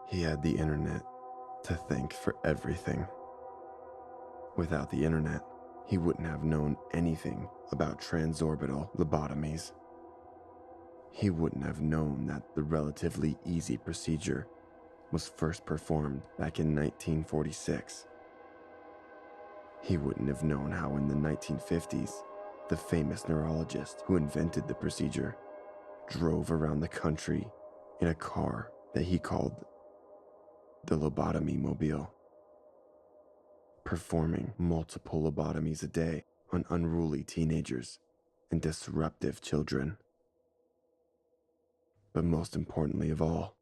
He had the internet to thank for everything. Without the internet, he wouldn't have known anything about transorbital lobotomies. He wouldn't have known that the relatively easy procedure was first performed back in 1946. He wouldn't have known how in the 1950s, the famous neurologist who invented the procedure drove around the country in a car that he called the lobotomy mobile, performing multiple lobotomies a day on unruly teenagers and disruptive children. But most importantly of all,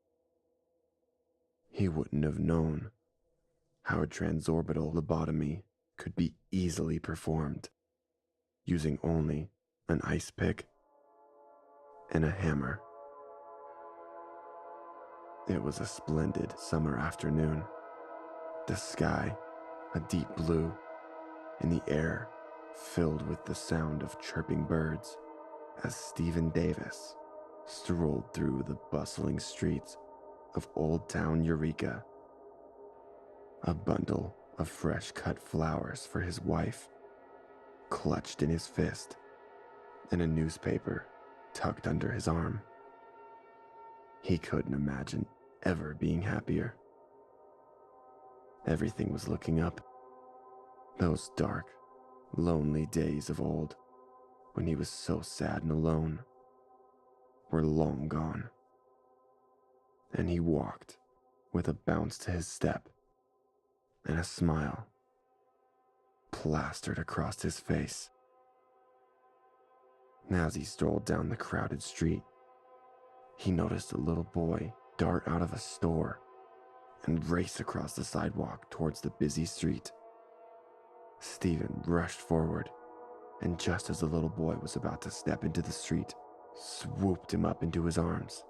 he wouldn't have known how a transorbital lobotomy could be easily performed using only an ice pick and a hammer. It was a splendid summer afternoon. The sky, a deep blue, and the air filled with the sound of chirping birds as Stephen Davis strolled through the bustling streets of Old Town Eureka. A bundle of fresh-cut flowers for his wife clutched in his fist, and a newspaper tucked under his arm. He couldn't imagine ever being happier. Everything was looking up. Those dark, lonely days of old, when he was so sad and alone, were long gone. And he walked with a bounce to his step and a smile plastered across his face. As he strolled down the crowded street, he noticed a little boy dart out of a store and race across the sidewalk towards the busy street. Stephen rushed forward, and just as the little boy was about to step into the street, swooped him up into his arms.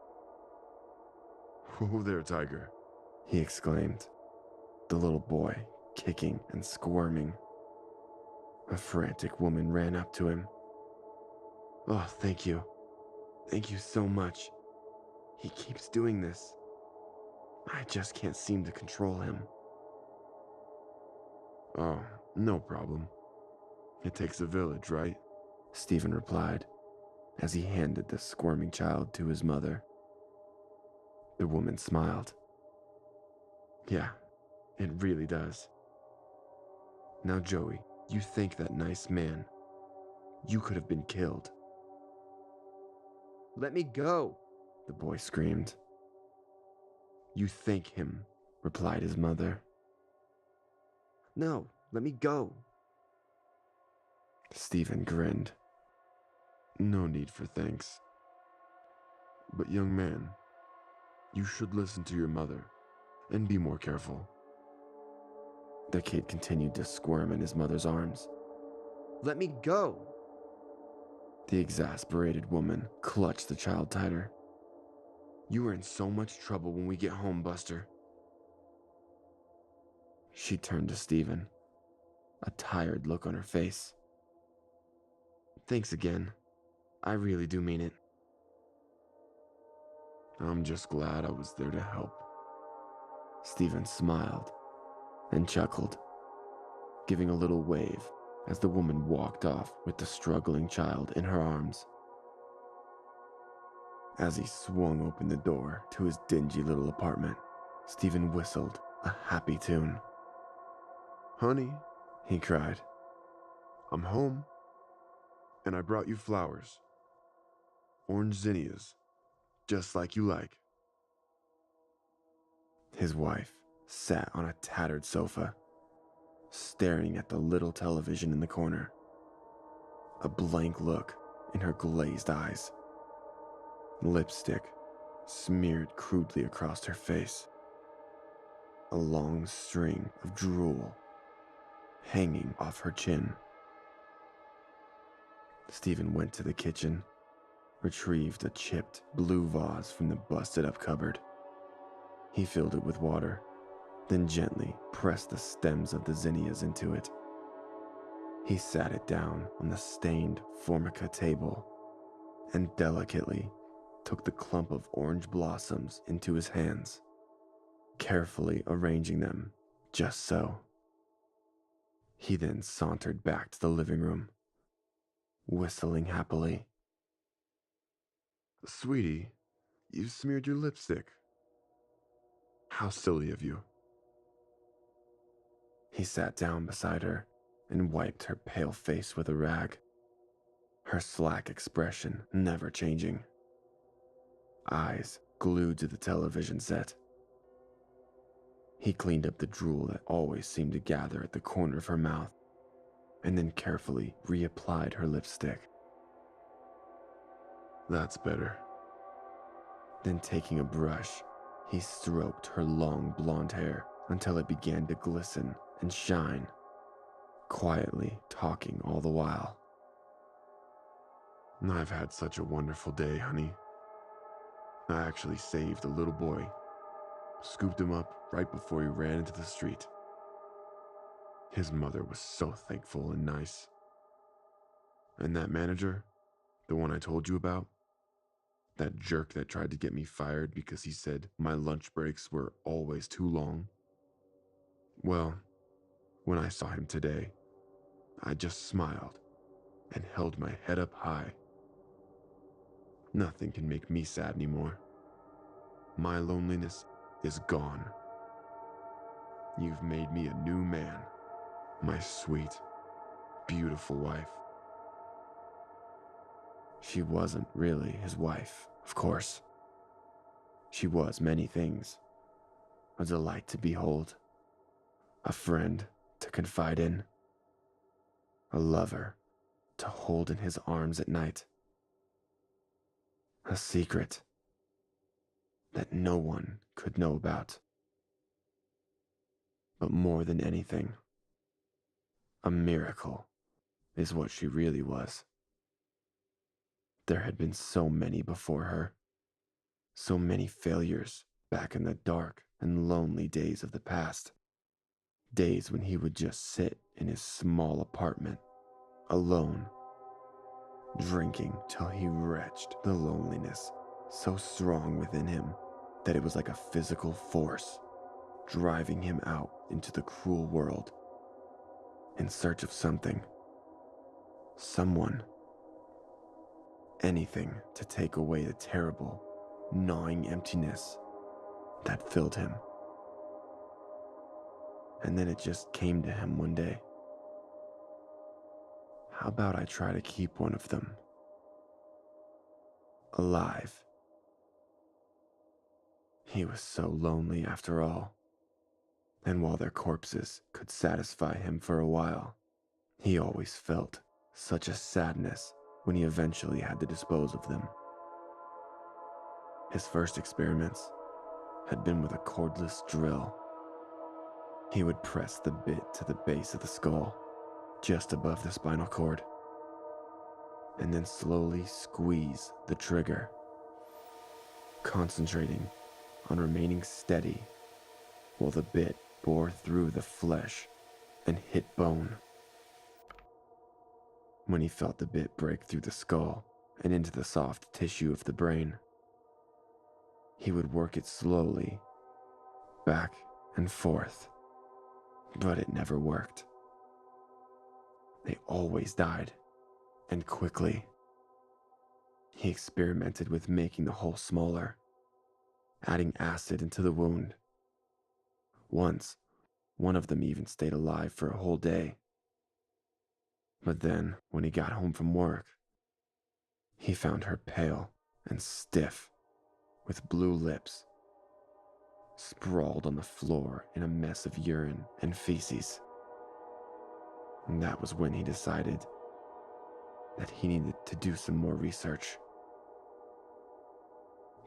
"Whoa there, Tiger," he exclaimed, the little boy kicking and squirming. A frantic woman ran up to him. "Oh, thank you. Thank you so much. He keeps doing this. I just can't seem to control him." "Oh, no problem. It takes a village, right?" Stephen replied as he handed the squirming child to his mother. The woman smiled. "Yeah, it really does. Now, Joey, you think that nice man. You could have been killed." "Let me go," the boy screamed. "You thank him," replied his mother. "No, let me go." Stephen grinned. "No need for thanks. But young man, you should listen to your mother and be more careful." The kid continued to squirm in his mother's arms. "Let me go!" The exasperated woman clutched the child tighter. "You are in so much trouble when we get home, Buster." She turned to Stephen, a tired look on her face. "Thanks again. I really do mean it." "I'm just glad I was there to help." Stephen smiled and chuckled, giving a little wave as the woman walked off with the struggling child in her arms. As he swung open the door to his dingy little apartment, Stephen whistled a happy tune. "Honey," he cried, "I'm home, and I brought you flowers. Orange zinnias, just like you like." His wife sat on a tattered sofa, staring at the little television in the corner, a blank look in her glazed eyes. Lipstick smeared crudely across her face, a long string of drool hanging off her chin. Stephen went to the kitchen, retrieved a chipped blue vase from the busted-up cupboard. He filled it with water, then gently pressed the stems of the zinnias into it. He sat it down on the stained formica table and delicately took the clump of orange blossoms into his hands. carefully arranging them just so. He then sauntered back to the living room, whistling happily. Sweetie, you smeared your lipstick. How silly of you. He sat down beside her and wiped her pale face with a rag, her slack expression never changing, eyes glued to the television set. He cleaned up the drool that always seemed to gather at the corner of her mouth, and then carefully reapplied her lipstick. That's better. Then taking a brush, he stroked her long blonde hair until it began to glisten and shine, quietly talking all the while. I've had such a wonderful day, honey. I actually saved a little boy. Scooped him up right before he ran into the street. His mother was so thankful and nice. And that manager, the one I told you about, that jerk that tried to get me fired because he said my lunch breaks were always too long. Well, when I saw him today, I just smiled and held my head up high. Nothing can make me sad anymore. My loneliness is gone. You've made me a new man, my sweet, beautiful wife. She wasn't really his wife, of course. She was many things. A delight to behold, a friend to confide in, a lover to hold in his arms at night, a secret that no one could know about. But more than anything, a miracle is what she really was. There had been so many before her, so many failures back in the dark and lonely days of the past. Days when he would just sit in his small apartment, alone, drinking till he retched the loneliness so strong within him that it was like a physical force driving him out into the cruel world in search of something, someone, anything to take away the terrible, gnawing emptiness that filled him. And then it just came to him one day. How about I try to keep one of them alive? He was so lonely after all. And while their corpses could satisfy him for a while, he always felt such a sadness when he eventually had to dispose of them. His first experiments had been with a cordless drill. He would press the bit to the base of the skull, just above the spinal cord, and then slowly squeeze the trigger, concentrating on remaining steady while the bit bore through the flesh and hit bone. When he felt the bit break through the skull and into the soft tissue of the brain, he would work it slowly, back and forth, but it never worked. They always died, and quickly. He experimented with making the hole smaller, adding acid into the wound. Once, one of them even stayed alive for a whole day. But then, when he got home from work, he found her pale and stiff, with blue lips, sprawled on the floor in a mess of urine and feces. And that was when he decided that he needed to do some more research.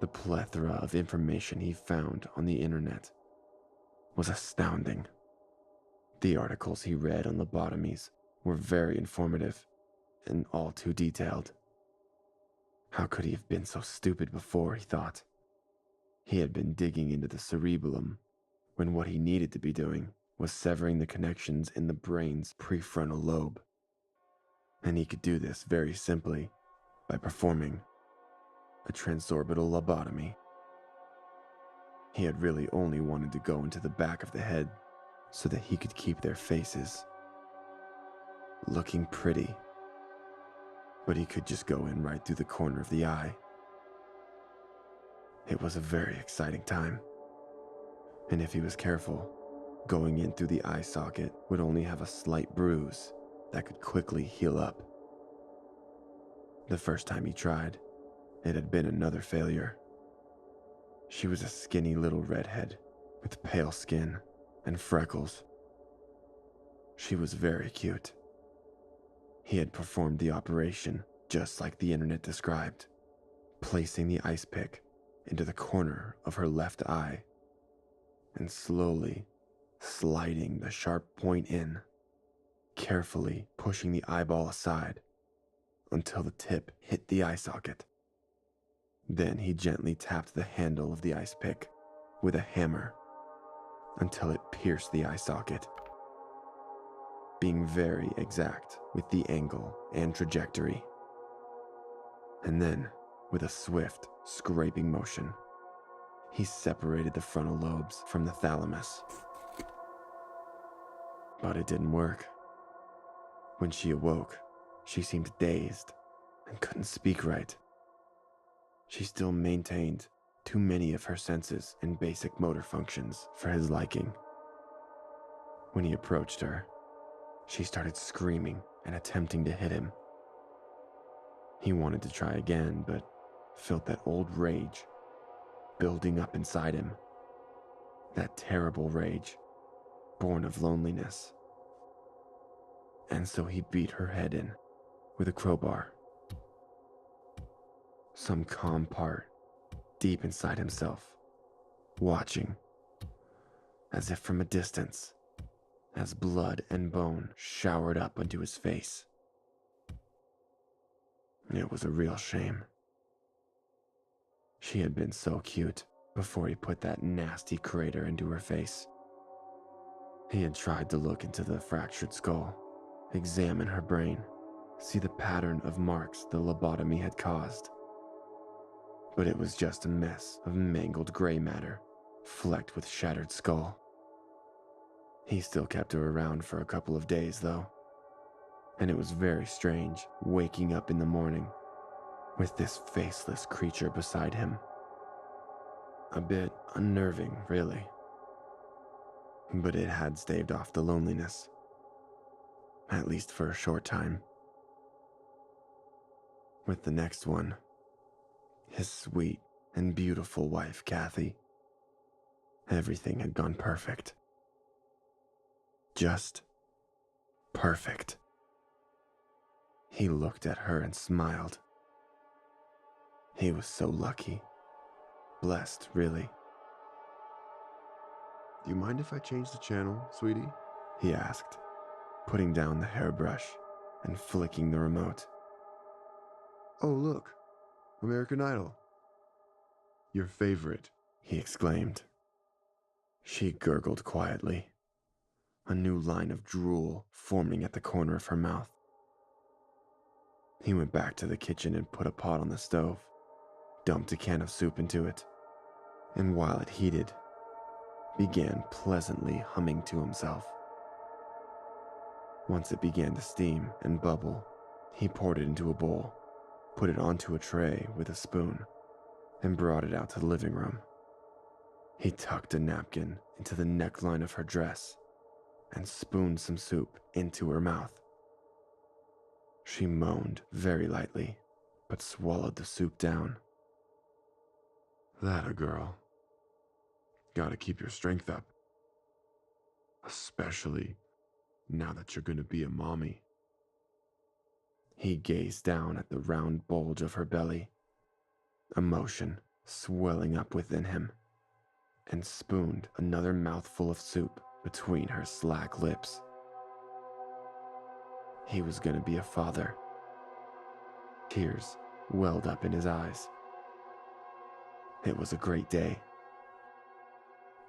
The plethora of information he found on the internet was astounding. The articles he read on lobotomies were very informative and all too detailed. How could he have been so stupid before, he thought? He had been digging into the cerebellum when what he needed to be doing was severing the connections in the brain's prefrontal lobe. And he could do this very simply by performing a transorbital lobotomy. He had really only wanted to go into the back of the head so that he could keep their faces looking pretty, but he could just go in right through the corner of the eye. It was a very exciting time, and if he was careful, going in through the eye socket would only have a slight bruise that could quickly heal up. The first time he tried, it had been another failure. She was a skinny little redhead with pale skin and freckles. She was very cute. He had performed the operation just like the internet described, placing the ice pick into the corner of her left eye and slowly sliding the sharp point in, carefully pushing the eyeball aside until the tip hit the eye socket. Then he gently tapped the handle of the ice pick with a hammer until it pierced the eye socket, being very exact with the angle and trajectory. And then, with a swift, scraping motion, he separated the frontal lobes from the thalamus. But it didn't work. When she awoke, she seemed dazed and couldn't speak right. She still maintained too many of her senses and basic motor functions for his liking. When he approached her, she started screaming and attempting to hit him. He wanted to try again, but felt that old rage building up inside him. That terrible rage, born of loneliness. And so he beat her head in with a crowbar. Some calm part deep inside himself, watching, as if from a distance, as blood and bone showered up onto his face. It was a real shame. She had been so cute before he put that nasty crater into her face. He had tried to look into the fractured skull, examine her brain, see the pattern of marks the lobotomy had caused. But it was just a mess of mangled gray matter, flecked with shattered skull. He still kept her around for a couple of days, though. And it was very strange waking up in the morning with this faceless creature beside him. A bit unnerving, really. But it had staved off the loneliness, at least for a short time. With the next one, his sweet and beautiful wife, Kathy, everything had gone perfect. Just perfect. He looked at her and smiled. He was so lucky. Blessed, really. Do you mind if I change the channel, sweetie? He asked, putting down the hairbrush and flicking the remote. Oh, look. American Idol. Your favorite, He exclaimed. She gurgled quietly, a new line of drool forming at the corner of her mouth. He went back to the kitchen and put a pot on the stove, dumped a can of soup into it, and while it heated, began pleasantly humming to himself. Once it began to steam and bubble, he poured it into a bowl, put it onto a tray with a spoon, and brought it out to the living room. He tucked a napkin into the neckline of her dress and spooned some soup into her mouth. She moaned very lightly, but swallowed the soup down. that a girl. Gotta keep your strength up. Especially now that you're gonna be a mommy. He gazed down at the round bulge of her belly, emotion swelling up within him, and spooned another mouthful of soup between her slack lips. He was gonna be a father. Tears welled up in his eyes. It was a great day.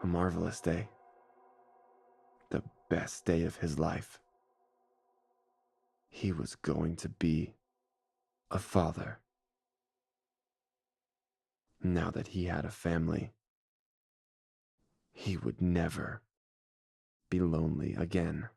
A marvelous day. The best day of his life. He was going to be a father. Now that he had a family, he would never be lonely again.